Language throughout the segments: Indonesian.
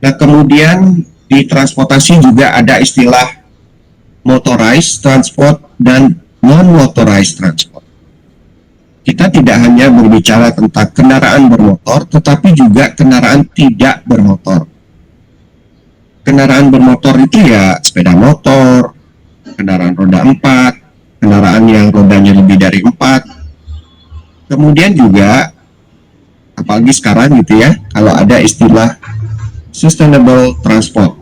Nah, kemudian di transportasi juga ada istilah motorized transport dan non-motorized transport. Kita tidak hanya berbicara tentang kendaraan bermotor, tetapi juga kendaraan tidak bermotor. Kendaraan bermotor itu ya sepeda motor, kendaraan roda 4, kendaraan yang rodanya lebih dari 4. Kemudian juga, apalagi sekarang gitu ya, kalau ada istilah sustainable transport.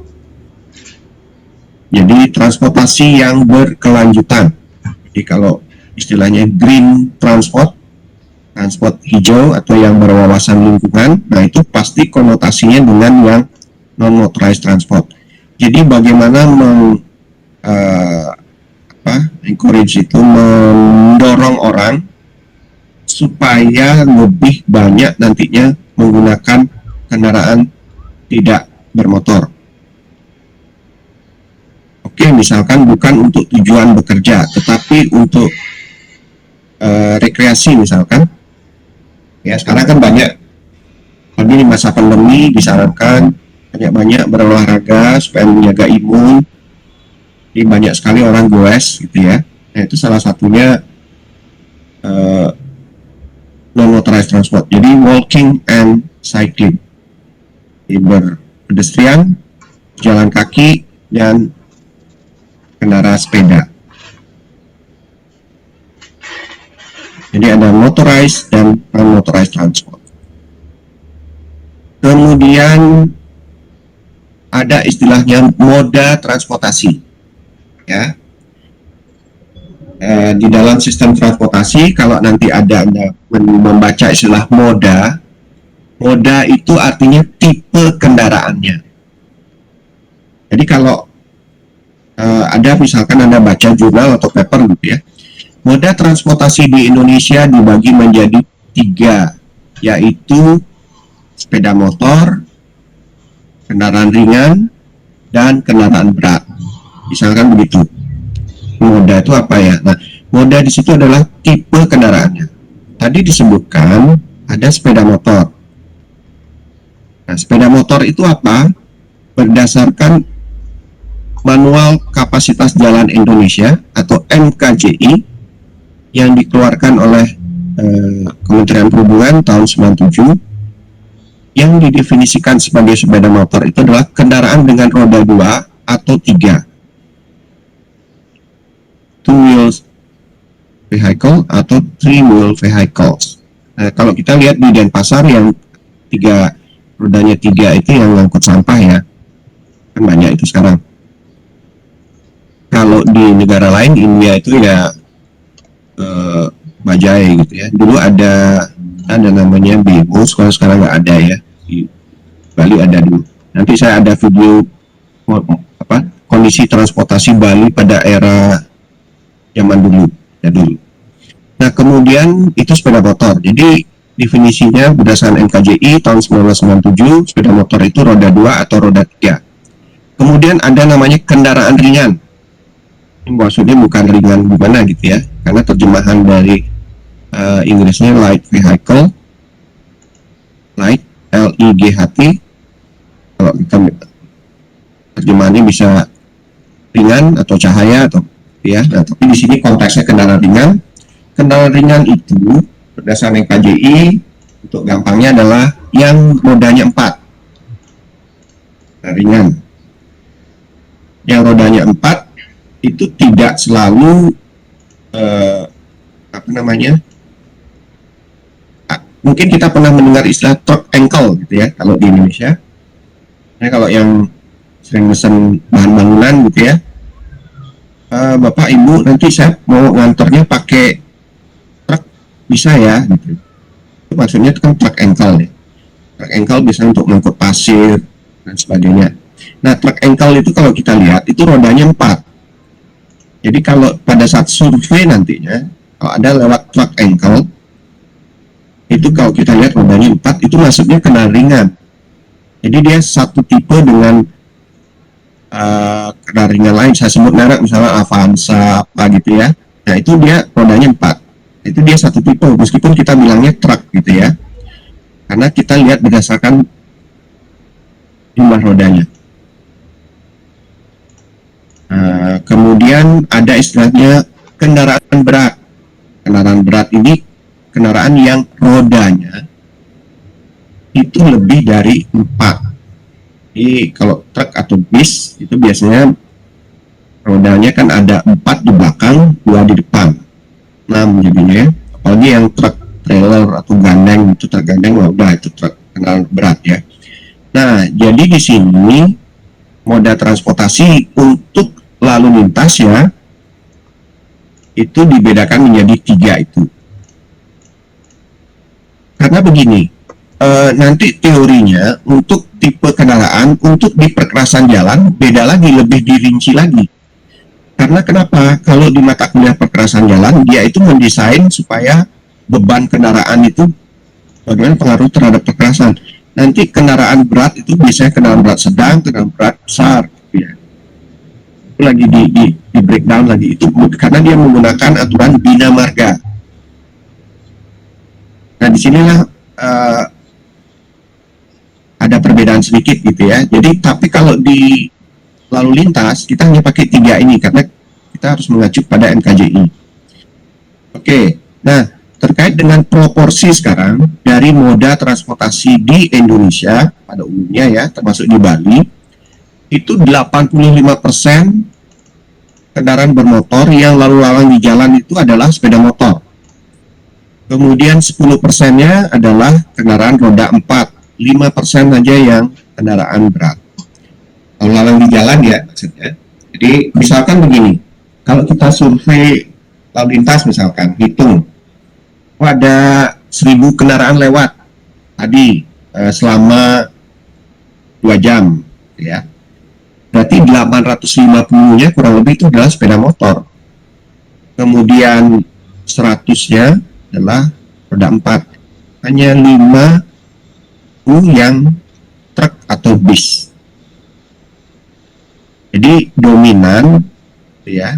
Jadi transportasi yang berkelanjutan. Jadi kalau istilahnya green transport, transport hijau atau yang berwawasan lingkungan, nah itu pasti konotasinya dengan yang non-motorized transport. Jadi bagaimana encourage itu, mendorong orang supaya lebih banyak nantinya menggunakan kendaraan tidak bermotor. Oke, misalkan bukan untuk tujuan bekerja, tetapi untuk rekreasi misalkan. Ya, sekarang kan banyak, lagi di masa pandemi disarankan banyak-banyak berolahraga supaya menjaga imun. Jadi banyak sekali orang goes gitu ya. Nah, itu salah satunya non-motorized transport. Jadi walking and cycling. Jadi berpedestrian, jalan kaki, dan kendaraan sepeda. Jadi ada motorized dan non-motorized transport. Kemudian ada istilahnya moda transportasi. Ya, di dalam sistem transportasi, kalau nanti Anda membaca istilah moda, moda itu artinya tipe kendaraannya. Jadi kalau ada misalkan Anda baca jurnal atau paper gitu ya, moda transportasi di Indonesia dibagi menjadi 3, yaitu sepeda motor, kendaraan ringan, dan kendaraan berat. Misalkan begitu. Moda itu apa ya? Nah, moda di situ adalah tipe kendaraannya. Tadi disebutkan ada sepeda motor. Nah, sepeda motor itu apa? Berdasarkan Manual Kapasitas Jalan Indonesia atau MKJI yang dikeluarkan oleh Kementerian Perhubungan tahun 97, yang didefinisikan sebagai sepeda motor itu adalah kendaraan dengan roda 2 atau 3, two wheels vehicle atau three wheel vehicles. Nah, kalau kita lihat di Denpasar yang rodanya 3 itu yang ngangkut sampah ya, kan banyak itu sekarang. Kalau di negara lain, India itu ya bajai gitu ya. Dulu ada namanya Bemo, sekarang nggak ada ya. Di Bali ada dulu. Nanti saya ada video kondisi transportasi Bali pada era zaman dulu ya dulu. Nah, kemudian itu sepeda motor. Jadi definisinya berdasarkan MKJI tahun 1997, sepeda motor itu roda 2 atau roda 3. Kemudian ada namanya kendaraan ringan. Ini maksudnya bukan ringan gimana gitu ya, karena terjemahan dari Inggrisnya light vehicle, light LIGHT. Kalau kita terjemahannya bisa ringan atau cahaya atau ya. Nah, tapi di sini konteksnya kendaraan ringan. Kendaraan ringan itu berdasarkan KJI untuk gampangnya adalah yang rodanya 4. Nah, ringan. Yang rodanya 4 itu tidak selalu mungkin kita pernah mendengar istilah truck ankle gitu ya kalau di Indonesia. Nah, kalau yang sering mesen bahan bangunan gitu ya, Bapak Ibu nanti saya mau ngantornya pakai truk bisa ya gitu. Itu maksudnya itu kan truck ankle ya. Truck ankle bisa untuk mengangkut pasir dan sebagainya. Nah, truck ankle itu kalau kita lihat itu rodanya 4. Jadi kalau pada saat survei nantinya, kalau ada lewat truck ankle, itu kalau kita lihat rodanya 4, itu masuknya kendaraan ringan. Jadi dia satu tipe dengan kendaraan ringan lain. Saya sebut merek misalnya Avanza apa gitu ya. Nah, itu dia rodanya 4. Itu dia satu tipe, meskipun kita bilangnya truk gitu ya. Karena kita lihat berdasarkan jumlah ditambah rodanya. Kemudian ada istilahnya kendaraan berat. Kendaraan berat ini kendaraan yang rodanya itu lebih dari 4. Jadi kalau truk atau bis itu biasanya rodanya kan ada 4 di belakang, 2 di depan, 6 jadinya. Apalagi yang truk trailer atau gandeng, itu truk gandeng, udah itu truk kendaraan berat ya. Nah, jadi di sini moda transportasi untuk lalu lintas ya itu dibedakan menjadi 3 itu. Karena begini, nanti teorinya untuk tipe kendaraan untuk di perkerasan jalan beda lagi, lebih dirinci lagi. Karena kenapa? Kalau di mata kuliah perkerasan jalan dia itu mendesain supaya beban kendaraan itu bagaimana pengaruh terhadap perkerasan. Nanti kendaraan berat itu biasanya kendaraan berat sedang, kendaraan berat besar gitu ya. Itu lagi di breakdown lagi itu karena dia menggunakan aturan bina marga. Nah disinilah ada perbedaan sedikit gitu ya. Jadi tapi kalau di lalu lintas kita hanya pakai 3 ini karena kita harus mengacu pada NKJI. Oke, nah terkait dengan proporsi sekarang dari moda transportasi di Indonesia pada umumnya ya, termasuk di Bali, itu 85% kendaraan bermotor yang lalu lalang di jalan itu adalah sepeda motor. Kemudian 10%-nya adalah kendaraan roda 4, 5% saja yang kendaraan berat. Lalu lalang di jalan ya maksudnya. Jadi misalkan begini, kalau kita survei lalu lintas misalkan, hitung ada 1000 kendaraan lewat tadi selama 2 jam ya, berarti 850-nya kurang lebih itu adalah sepeda motor, kemudian 100-nya adalah roda 4, hanya 5 yang truk atau bis. Jadi dominan ya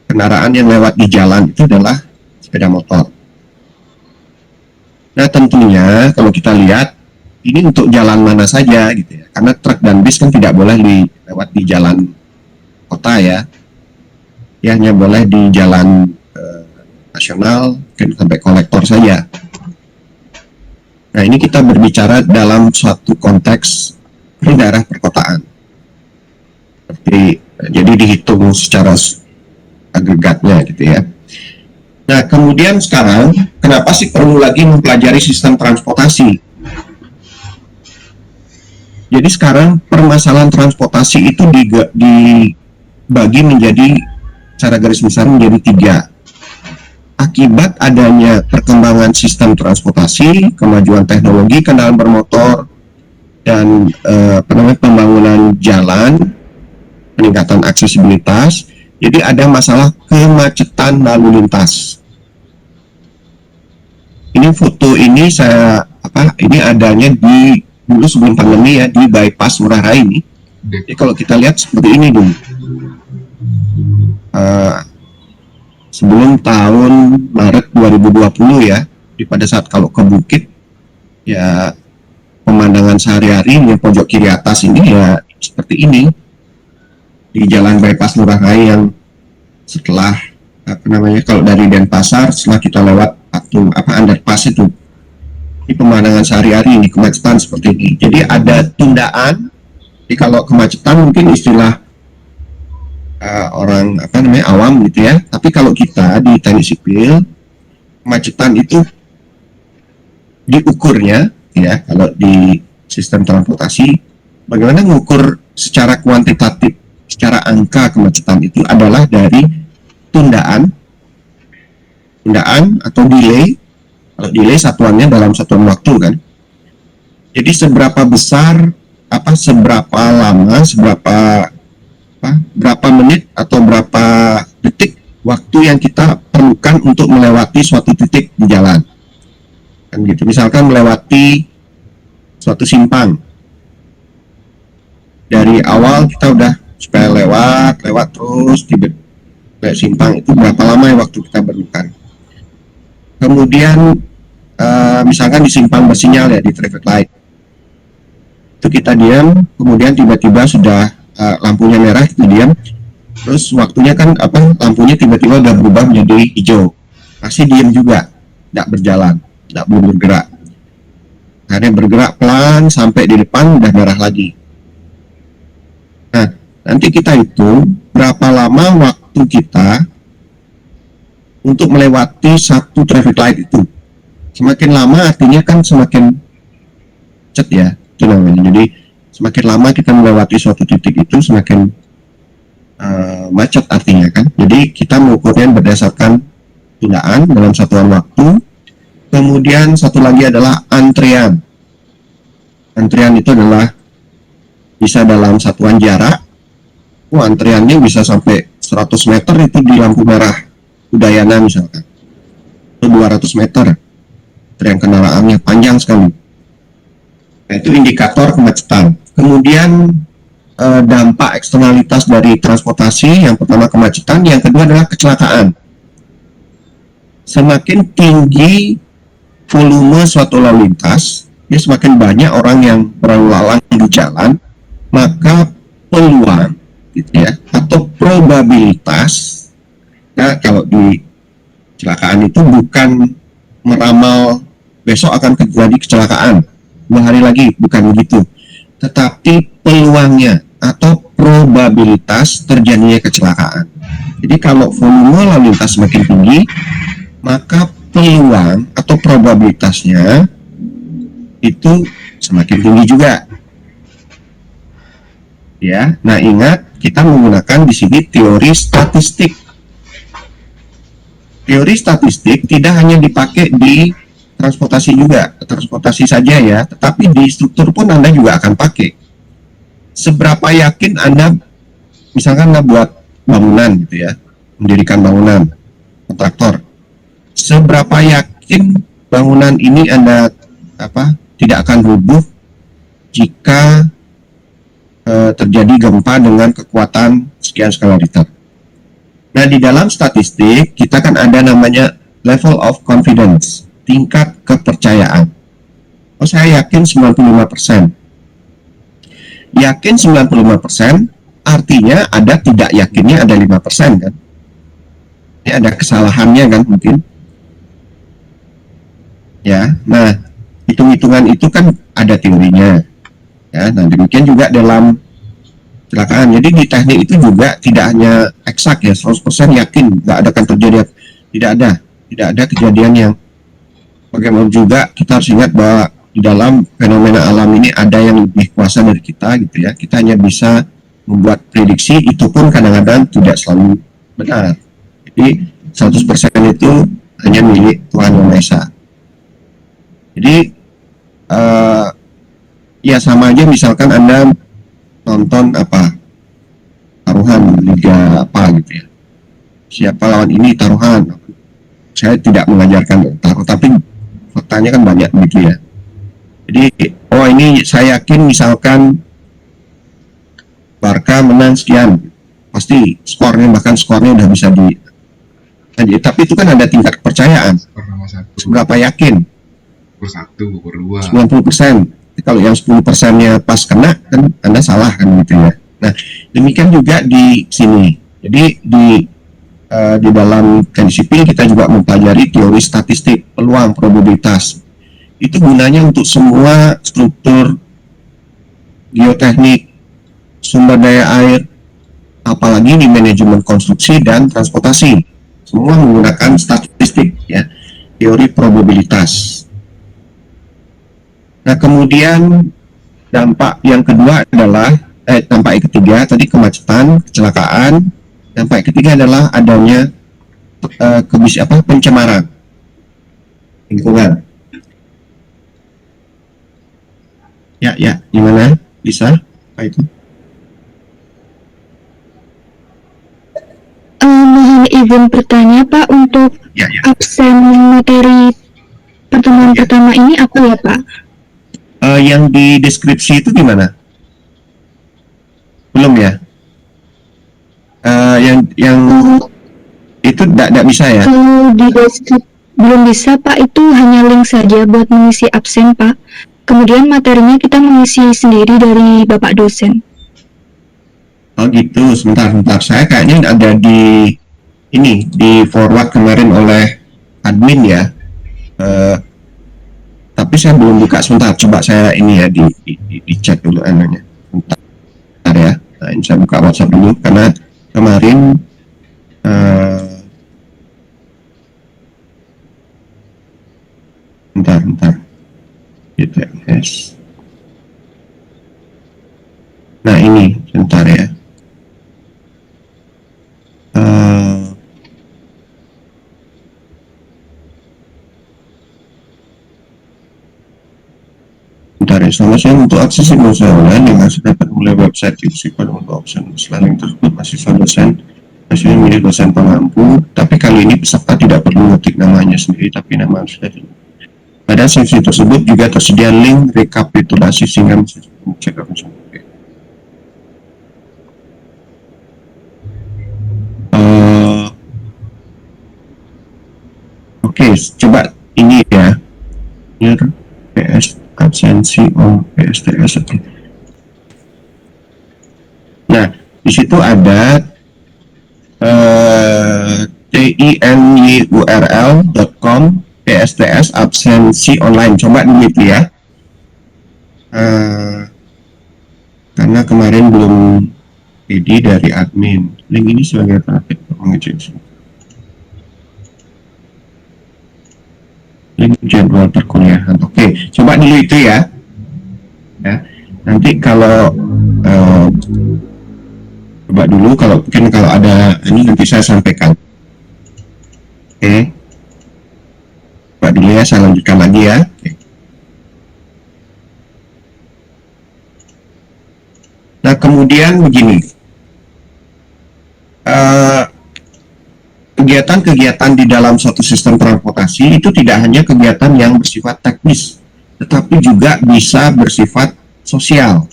kendaraan yang lewat di jalan itu adalah sepeda motor. Nah tentunya kalau kita lihat ini untuk jalan mana saja gitu ya, karena truk dan bis kan tidak boleh lewat di jalan kota ya, hanya boleh di jalan nasional sampai kolektor saja. Nah ini kita berbicara dalam suatu konteks di daerah perkotaan. Jadi dihitung secara agregatnya gitu ya. Nah, kemudian sekarang, kenapa sih perlu lagi mempelajari sistem transportasi? Jadi sekarang permasalahan transportasi itu dibagi menjadi, secara garis besar menjadi 3. Akibat adanya perkembangan sistem transportasi, kemajuan teknologi kendaraan bermotor, dan pembangunan jalan, peningkatan aksesibilitas, jadi ada masalah kemacetan lalu lintas. Ini foto ini ini adanya di dulu sebelum pandemi ya, di bypass Ngurah Rai ini. Jadi kalau kita lihat seperti ini dulu. Sebelum tahun Maret 2020 ya, di pada saat kalau ke bukit ya pemandangan sehari-hari yang pojok kiri atas ini ya seperti ini. Di jalan bypass Ngurah Rai yang setelah kalau dari Denpasar setelah kita lewat underpass itu, ini pemandangan sehari-hari ini kemacetan seperti ini. Jadi ada tundaan. Jadi kalau kemacetan mungkin istilah orang awam gitu ya. Tapi kalau kita di teknik sipil, kemacetan itu diukurnya ya, kalau di sistem transportasi bagaimana mengukur secara kuantitatif, secara angka kemacetan itu adalah dari tundaan atau delay. Kalau delay satuannya dalam satuan waktu kan. Jadi seberapa besar, seberapa lama, berapa menit atau berapa detik waktu yang kita perlukan untuk melewati suatu titik di jalan. Kan gitu. Misalkan melewati suatu simpang. Dari awal kita udah supaya lewat terus di simpang itu berapa lama ya waktu kita perlukan. Kemudian misalkan di simpang bersinyal ya, di traffic light Itu kita diam, kemudian tiba-tiba sudah lampunya merah, kita diam. Terus waktunya kan lampunya tiba-tiba udah berubah menjadi hijau. Masih diam juga, tidak berjalan, tidak belum bergerak. Akhirnya bergerak pelan sampai di depan udah merah lagi. Nah, nanti kita hitung berapa lama waktu kita untuk melewati satu traffic light itu. Semakin lama artinya kan semakin macet ya, itu namanya. Jadi semakin lama kita melewati suatu titik itu semakin macet artinya kan. Jadi kita mengukurnya berdasarkan tundaan dalam satuan waktu. Kemudian satu lagi adalah antrian. Antrian itu adalah bisa dalam satuan jarak. Antriannya bisa sampai 100 meter itu di lampu merah Udayana misalkan. Itu 200 meter. Antrian kendaraannya panjang sekali. Nah, itu indikator kemacetan. Kemudian dampak eksternalitas dari transportasi, yang pertama kemacetan, yang kedua adalah kecelakaan. Semakin tinggi volume suatu lalu lintas, ya semakin banyak orang yang berlalu lalang di jalan, maka peluang gitu ya, atau probabilitas, nah kalau di kecelakaan itu bukan meramal besok akan terjadi kecelakaan 2 hari lagi, bukan begitu, tetapi peluangnya atau probabilitas terjadinya kecelakaan. Jadi kalau volume lalu lintas semakin tinggi, maka peluang atau probabilitasnya itu semakin tinggi juga. Ya, nah ingat kita menggunakan di sini teori statistik. Teori statistik tidak hanya dipakai di transportasi juga, transportasi saja ya, tetapi di struktur pun Anda juga akan pakai. Seberapa yakin Anda, misalkan Anda buat bangunan gitu ya, mendirikan bangunan, kontraktor, seberapa yakin bangunan ini Anda tidak akan rubuh jika terjadi gempa dengan kekuatan sekian skala Richter. Nah, di dalam statistik kita kan ada namanya level of confidence, tingkat kepercayaan. Oh, saya yakin 95%. Yakin 95% artinya ada tidak yakinnya ada 5% kan. Ini ada kesalahannya kan mungkin. Ya, nah hitung-hitungan itu kan ada teorinya. Ya, nah demikian juga dalam kecelakaan. Jadi di teknik itu juga tidak hanya eksak ya 100% yakin nggak ada akan terjadi, tidak ada kejadian yang bagaimana juga kita harus ingat bahwa di dalam fenomena alam ini ada yang lebih kuasa dari kita gitu ya. Kita hanya bisa membuat prediksi, itu pun kadang-kadang tidak selalu benar. Jadi 100% itu hanya milik Tuhan Yang Maha Esa. Jadi ya sama aja misalkan Anda nonton taruhan liga apa gitu ya, siapa lawan ini taruhan. Saya tidak mengajarkan taruh, tapi faktanya kan banyak begitu ya. Jadi ini saya yakin misalkan Barca menang sekian, pasti skornya udah bisa tapi itu kan ada tingkat kepercayaan. Seberapa yakin? Pukul 2. 90%. Kalau yang 10%-nya pas kena kan Anda salah kan gitu ya. Nah, demikian juga di sini. Jadi di dalam teknik sipil kita juga mempelajari teori statistik, peluang, probabilitas. Itu gunanya untuk semua struktur geoteknik, sumber daya air, apalagi di manajemen konstruksi dan transportasi. Semua menggunakan statistik ya, teori probabilitas. Nah, kemudian dampak yang kedua adalah dampak yang ketiga tadi kemacetan, kecelakaan. Dampak yang ketiga adalah adanya pencemaran lingkungan. Ya, gimana? Bisa? Apa itu? Mohon izin bertanya Pak, untuk absen materi pertemuan pertama ini apa ya Pak? Yang di deskripsi itu gimana? Belum ya? Yang itu tidak bisa ya? Kalau di deskripsi belum bisa Pak, itu hanya link saja buat mengisi absen Pak. kemudian materinya kita mengisi sendiri dari Bapak dosen. Oh gitu, sebentar. Saya kayaknya ada di forward kemarin oleh admin ya. Tapi saya belum buka, sebentar. Coba saya ini ya di chat dulu anunya. Sebentar ya. Nah, ini saya buka WhatsApp dulu karena kemarin bentar. GTS. Nah ini, sebentar ya. Bentar ya, solusi untuk aksesibilitas online yang harus dapat mulai website diisikan untuk opsi selain tersebut mahasiswa dosen milik dosen pengampu, tapi kali ini peserta tidak perlu ngetik namanya sendiri, tapi nama sudah di. Pada sesi tersebut juga tersedia link rekapitulasi sehingga bisa cek langsung. Oke, coba ini ya. PS absensi PSTS. Nah, di situ ada tinurl.com PSTS absensi online. Coba dulu ya. Karena kemarin belum PD dari admin. Link ini sebagai terakhir mengecek link jadwal perkuliahan. Oke, coba dulu itu ya. Nanti kalau coba dulu, kalau mungkin kalau ada ini nanti saya sampaikan. Oke. Coba dulu ya, saya lanjutkan lagi ya. Oke. Nah, kemudian begini. Kegiatan-kegiatan di dalam suatu sistem transportasi itu tidak hanya kegiatan yang bersifat teknis, tetapi juga bisa bersifat sosial.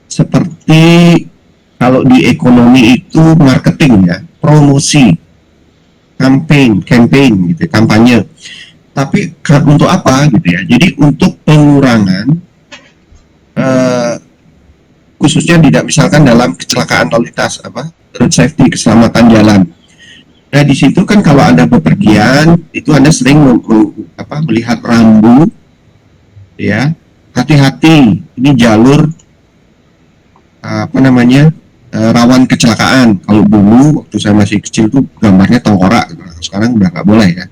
Seperti kalau di ekonomi itu marketing ya, promosi, campaign gitu, kampanye. Tapi untuk apa gitu ya? Jadi untuk pengurangan khususnya tidak misalkan dalam kecelakaan lalu lintas, road safety, keselamatan jalan. Nah, di situ kan kalau Anda bepergian, itu Anda sering melihat rambu, ya, hati-hati, ini jalur rawan kecelakaan. Kalau dulu waktu saya masih kecil tuh gambarnya tengkorak, sekarang udah nggak boleh ya,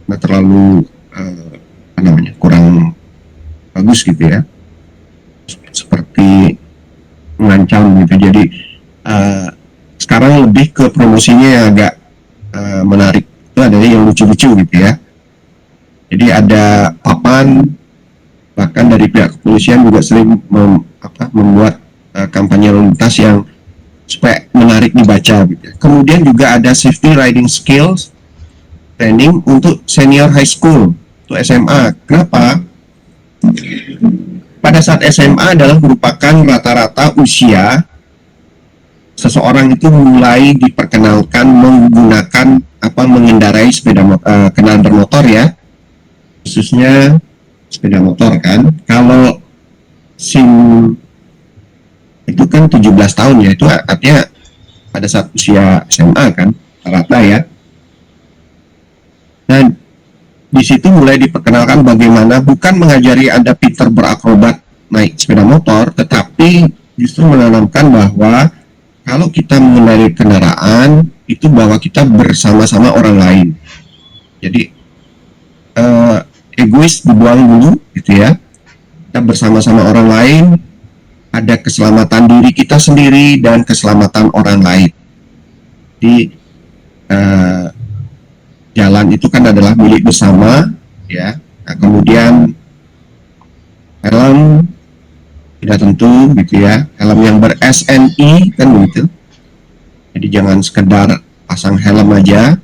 nggak terlalu kurang bagus gitu ya, seperti mengancam gitu. Jadi sekarang lebih ke promosinya yang agak menarik, itu adanya yang lucu-lucu gitu ya. Jadi ada papan, bahkan dari pihak kepolisian juga sering membuat kampanye lalu lintas yang supaya menarik dibaca gitu ya. Kemudian juga ada safety riding skills training untuk senior high school, untuk SMA. Kenapa? Pada saat SMA adalah merupakan rata-rata usia seseorang itu mulai diperkenalkan menggunakan mengendarai kendaraan bermotor ya, khususnya sepeda motor kan. Kalau SIM itu kan 17 tahun ya, itu artinya pada saat usia SMA kan rata ya. Dan di situ mulai diperkenalkan bagaimana bukan mengajari Anda pintar berakrobat naik sepeda motor, tetapi justru menanamkan bahwa kalau kita mengendarai kendaraan itu bahwa kita bersama-sama orang lain. Jadi egois dibuang dulu gitu ya. Kita bersama-sama orang lain, ada keselamatan diri kita sendiri dan keselamatan orang lain. Di jalan itu kan adalah milik bersama ya. Nah, kemudian helm tidak tentu gitu ya, helm yang ber-SNI kan begitu. Jadi jangan sekedar pasang helm aja.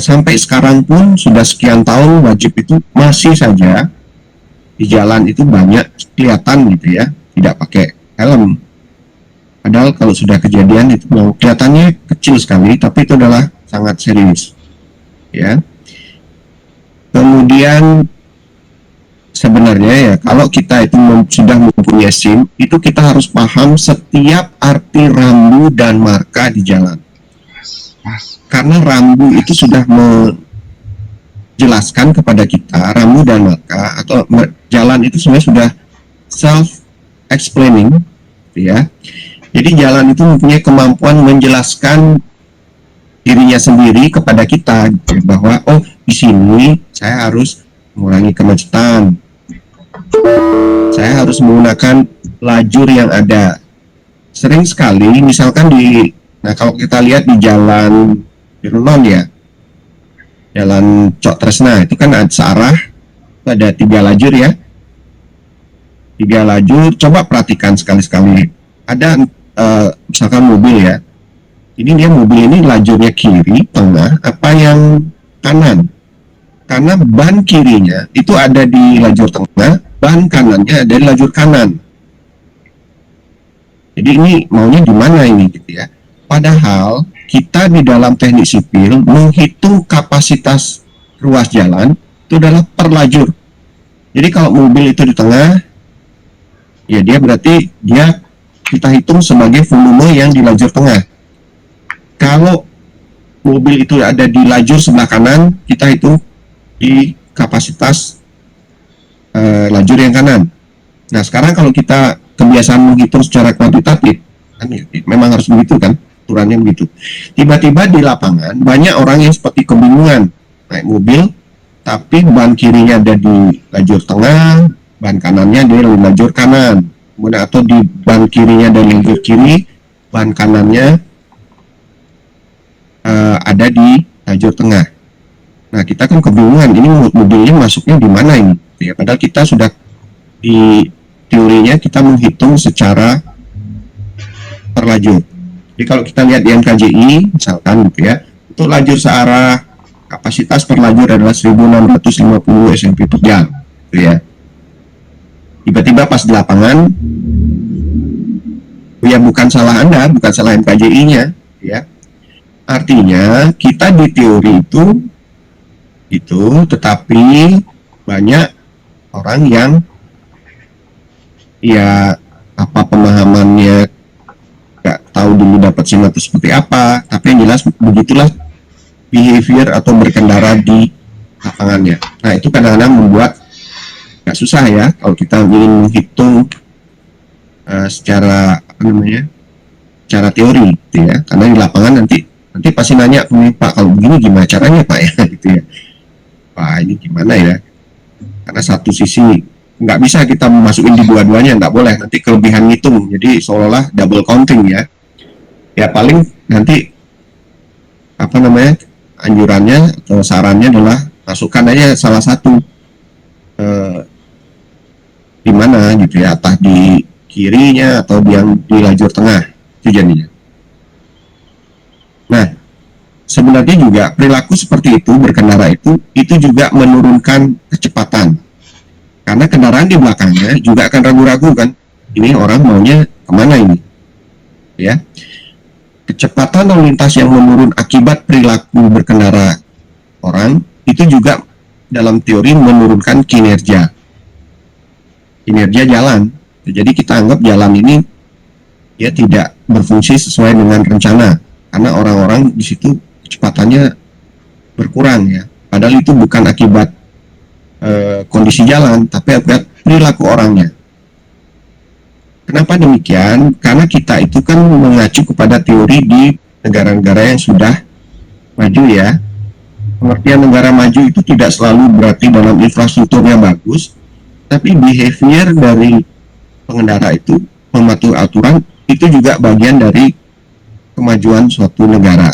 Sampai sekarang pun sudah sekian tahun wajib itu masih saja di jalan itu banyak kelihatan gitu ya tidak pakai helm. Padahal kalau sudah kejadian itu kelihatannya kecil sekali, tapi itu adalah sangat serius ya. Kemudian sebenarnya ya kalau kita itu sudah mempunyai SIM, itu kita harus paham setiap arti rambu dan marka di jalan. Karena rambu itu sudah menjelaskan kepada kita rambu dan marka atau jalan itu sebenarnya sudah self-explaining, ya. Jadi jalan itu mempunyai kemampuan menjelaskan dirinya sendiri kepada kita gitu, bahwa oh di sini saya harus mengurangi kemacetan, saya harus menggunakan lajur yang ada. Sering sekali misalkan kalau kita lihat di jalan Firnon ya, jalan Cok Tresna itu kan ada searah, ada 3 lajur ya, 3 lajur. Coba perhatikan sekali-sekali, ada misalkan mobil ya, ini dia mobil ini lajurnya kiri, tengah, apa yang kanan? Karena ban kirinya itu ada di lajur tengah, ban kanannya ada di lajur kanan. Jadi ini maunya di mana ini gitu ya. Padahal kita di dalam teknik sipil menghitung kapasitas ruas jalan itu adalah per lajur. Jadi kalau mobil itu di tengah, ya dia berarti kita hitung sebagai volume yang di lajur tengah. Kalau mobil itu ada di lajur sebelah kanan, kita hitung di kapasitas lajur yang kanan. Nah sekarang kalau kita kebiasaan menghitung secara kuantitatif, kan memang harus begitu kan, aturannya begitu. Tiba-tiba di lapangan banyak orang yang seperti kebingungan naik mobil, tapi ban kirinya ada di lajur tengah, ban kanannya ada di lajur kanan, kemudian atau di ban kirinya ada di lajur kiri, ban kanannya ada di lajur tengah. Nah kita kan kebingungan, ini mobilnya masuknya di mana ini? Ya, padahal kita sudah di teorinya kita menghitung secara per lajur. Jadi kalau kita lihat di NKJI misalkan gitu ya, untuk lajur searah kapasitas per lajur adalah 1650 SMP per jam, gitu ya. Tiba-tiba pas di lapangan, ya bukan salah Anda, bukan salah NKJI-nya, ya. Artinya kita di teori itu, tetapi banyak orang yang ya apa pemahamannya nggak tahu dulu dapat SIM atau seperti apa, tapi yang jelas begitulah behavior atau berkendara di lapangannya. Nah itu kadang-kadang membuat nggak susah ya kalau kita ingin menghitung secara secara teori gitu ya, karena di lapangan nanti pasti nanya, Pak kalau begini gimana caranya Pak ya gitu ya, Pak ini gimana ya, karena satu sisi nggak bisa kita masukin di dua-duanya, nggak boleh, nanti kelebihan ngitung, jadi seolah-olah double counting ya. Ya paling nanti anjurannya atau sarannya adalah masukkan aja salah satu di mana gitu ya, entah di kirinya atau yang di lajur tengah, itu jadinya. Nah sebenarnya juga perilaku seperti itu, berkendara itu juga menurunkan kecepatan, karena kendaraan di belakangnya juga akan ragu-ragu kan, ini orang maunya kemana ini ya. Kecepatan lalu lintas yang menurun akibat perilaku berkendara orang itu juga dalam teori menurunkan kinerja jalan. Jadi kita anggap jalan ini ya tidak berfungsi sesuai dengan rencana, karena orang-orang di situ kecepatannya berkurang ya, padahal itu bukan akibat kondisi jalan, tapi akibat perilaku orangnya. Kenapa demikian? Karena kita itu kan mengacu kepada teori di negara-negara yang sudah maju ya. Pengertian negara maju itu tidak selalu berarti dalam infrastrukturnya bagus, tapi behavior dari pengendara itu mematuhi aturan itu juga bagian dari kemajuan suatu negara.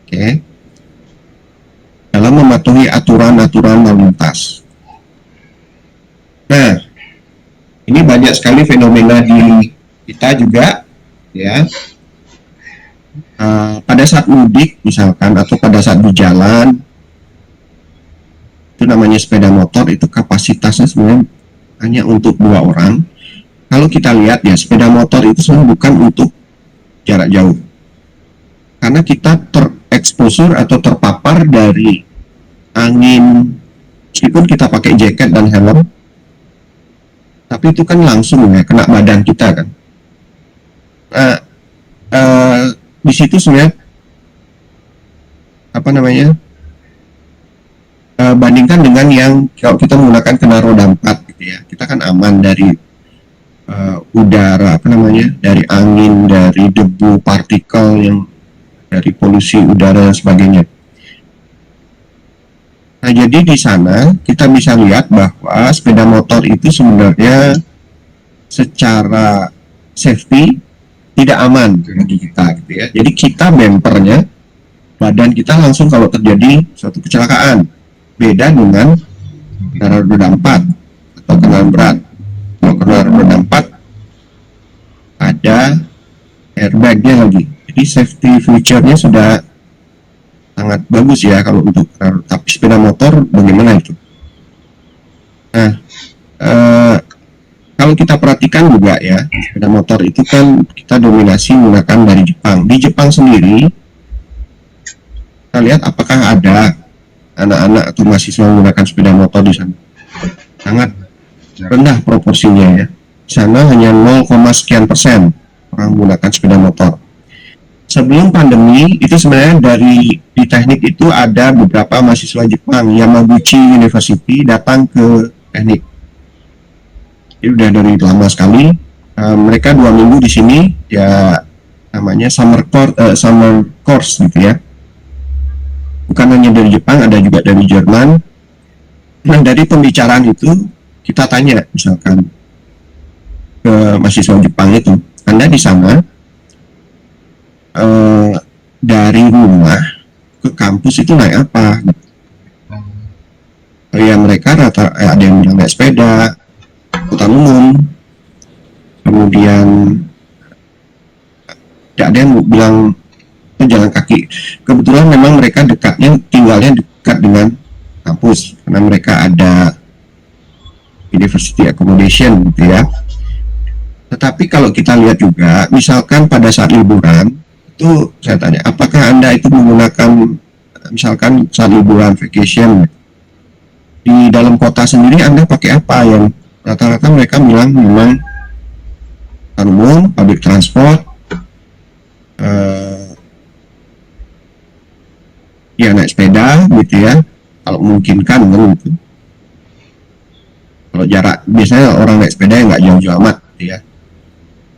Oke. Dalam mematuhi aturan-aturan lalu lintas. Nah, ini banyak sekali fenomena di kita juga, ya. Pada saat mudik misalkan atau pada saat di jalan, itu namanya sepeda motor, itu kapasitasnya sebenarnya hanya untuk 2 orang. Kalau kita lihat ya, sepeda motor itu sebenarnya bukan untuk jarak jauh, karena kita tereksposur atau terpapar dari angin, meskipun kita pakai jaket dan helm, tapi itu kan langsung ya kena badan kita kan. Nah, di situ sebenarnya apa namanya, bandingkan dengan yang kalau kita menggunakan kena roda 4 gitu ya, kita kan aman dari udara, apa namanya, dari angin, dari debu, partikel yang dari polusi udara dan sebagainya. Nah, jadi di sana kita bisa lihat bahwa sepeda motor itu sebenarnya secara safety tidak aman bagi kita gitu ya. Jadi kita bempernya, badan kita langsung kalau terjadi suatu kecelakaan. Beda dengan kendaraan roda 4 atau kendaraan berat. Kalau kendaraan roda 4 ada airbagnya lagi. Jadi safety feature-nya sudah sangat bagus ya kalau untuk, tapi sepeda motor bagaimana itu? Nah, kalau kita perhatikan juga ya, sepeda motor itu kan kita dominasi menggunakan dari Jepang. Di Jepang sendiri, kita lihat apakah ada anak-anak atau mahasiswa menggunakan sepeda motor di sana. Sangat rendah proporsinya ya. Di sana hanya 0, sekian persen orang menggunakan sepeda motor. Sebelum pandemi itu sebenarnya di teknik itu ada beberapa mahasiswa Jepang, Yamaguchi University, datang ke teknik. Ini udah dari lama sekali. Mereka 2 minggu di sini ya, namanya summer course gitu ya. Bukan hanya dari Jepang, ada juga dari Jerman. Nah, dari pembicaraan itu kita tanya misalkan ke mahasiswa Jepang itu, Anda di sana dari rumah ke kampus itu naik apa? Ya mereka ada yang bilang naik sepeda, angkutan umum, kemudian ada yang bilang jalan kaki. Kebetulan memang mereka tinggalnya dekat dengan kampus karena mereka ada university accommodation gitu ya. Tetapi kalau kita lihat juga, misalkan pada saat liburan itu saya tanya, apakah Anda itu menggunakan misalkan saat liburan vacation di dalam kota sendiri, Anda pakai apa? Yang rata-rata mereka bilang memang umum, public transport, ya naik sepeda gitu ya, kalau memungkinkan gitu. Kalau jarak, biasanya orang naik sepeda yang nggak jauh-jauh amat gitu ya.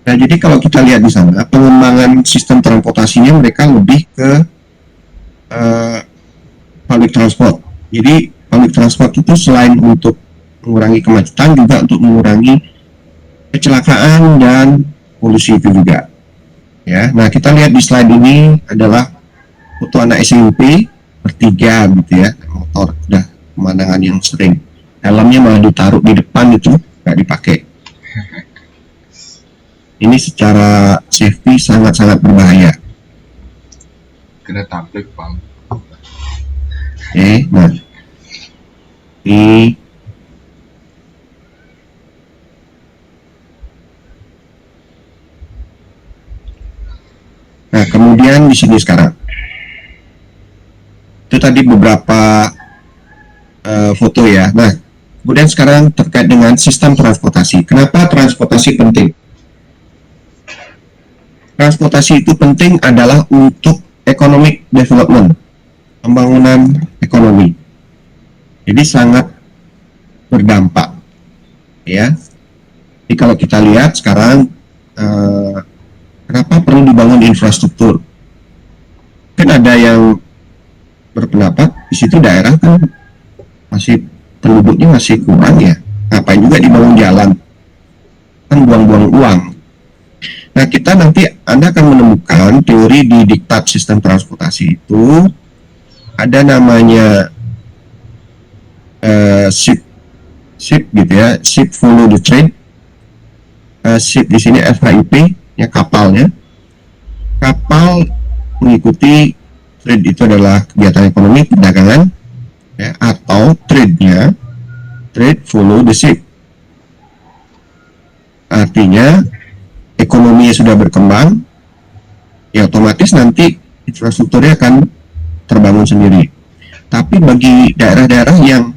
Nah, jadi kalau kita lihat di sana, pengembangan sistem transportasinya mereka lebih ke public transport. Jadi public transport itu selain untuk mengurangi kemacetan, juga untuk mengurangi kecelakaan dan polusi itu juga. Ya, nah kita lihat di slide ini adalah foto anak SMP bertiga gitu ya, motor, udah pemandangan yang sering. Helmnya malah ditaruh di depan itu, nggak dipakai. Ini secara safety sangat-sangat berbahaya. Kena tabrak bang. Nah kemudian di sini sekarang itu tadi beberapa foto ya. Nah, kemudian sekarang terkait dengan sistem transportasi. Kenapa transportasi penting? Transportasi itu penting adalah untuk economic development, pembangunan ekonomi. Jadi sangat berdampak, ya. Jadi kalau kita lihat sekarang, kenapa perlu dibangun infrastruktur? Kan ada yang berpendapat di situ daerah kan masih penduduknya masih kurang ya, ngapain juga dibangun jalan? Kan buang-buang uang. Nah, Anda akan menemukan teori di diktat sistem transportasi itu ada namanya ship gitu ya, ship follow the trade. Ship di sini SHIP ya, kapalnya. Kapal mengikuti trade, itu adalah kegiatan ekonomi, perdagangan ya, atau trade-nya trade follow the ship. Artinya ekonominya sudah berkembang, ya otomatis nanti infrastrukturnya akan terbangun sendiri. Tapi bagi daerah-daerah yang